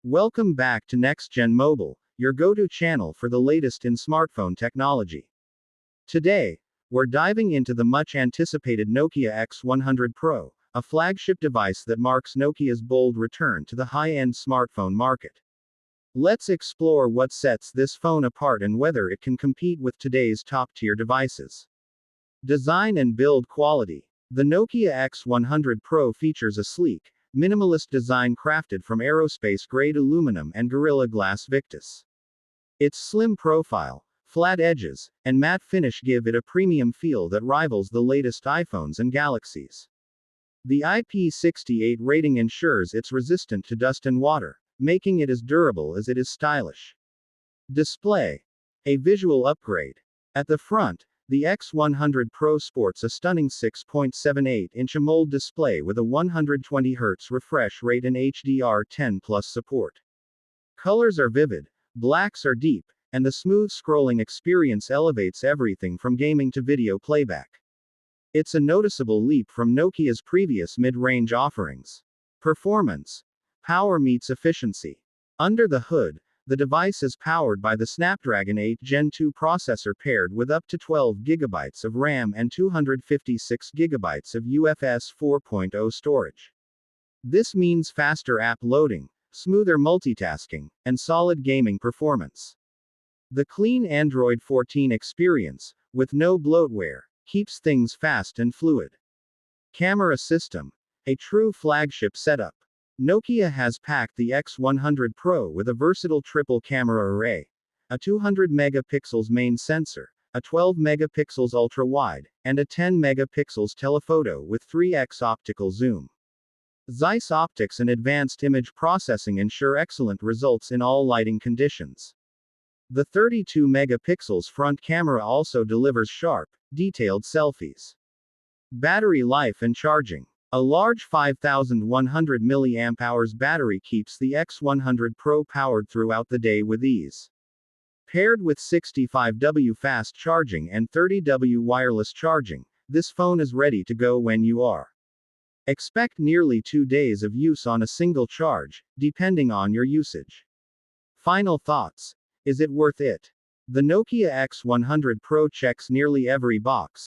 Welcome back to Next Gen Mobile, your go-to channel for the latest in smartphone technology. Today, we're diving into the much anticipated Nokia X100 Pro, a flagship device that marks Nokia's bold return to the high-end smartphone market. Let's explore what sets this phone apart and whether it can compete with today's top-tier devices. Design and build quality. The Nokia X100 Pro features a sleek, minimalist design crafted from aerospace-grade aluminum and Gorilla Glass Victus. Its slim profile, flat edges, and matte finish give it a premium feel that rivals the latest iPhones and Galaxies. The IP68 rating ensures it's resistant to dust and water, making it as durable as it is stylish. Display. A visual upgrade. At the front, the X100 Pro sports a stunning 6.78-inch AMOLED display with a 120Hz refresh rate and HDR10+ support. Colors are vivid, blacks are deep, and the smooth scrolling experience elevates everything from gaming to video playback. It's a noticeable leap from Nokia's previous mid-range offerings. Performance. Power meets efficiency. Under the hood, the device is powered by the Snapdragon 8 Gen 2 processor paired with up to 12 GB of RAM and 256 GB of UFS 4.0 storage. This means faster app loading, smoother multitasking, and solid gaming performance. The clean Android 14 experience, with no bloatware, keeps things fast and fluid. Camera system. A true flagship setup. Nokia has packed the X100 Pro with a versatile triple camera array, a 200 megapixels main sensor, a 12 megapixels ultra-wide, and a 10 megapixels telephoto with 3x optical zoom. Zeiss optics and advanced image processing ensure excellent results in all lighting conditions. The 32 megapixels front camera also delivers sharp, detailed selfies. Battery life and charging. A large 5100 mAh battery keeps the X100 Pro powered throughout the day with ease. Paired with 65W fast charging and 30W wireless charging, this phone is ready to go when you are. Expect nearly 2 days of use on a single charge, depending on your usage. Final thoughts. Is it worth it? The Nokia X100 Pro checks nearly every box,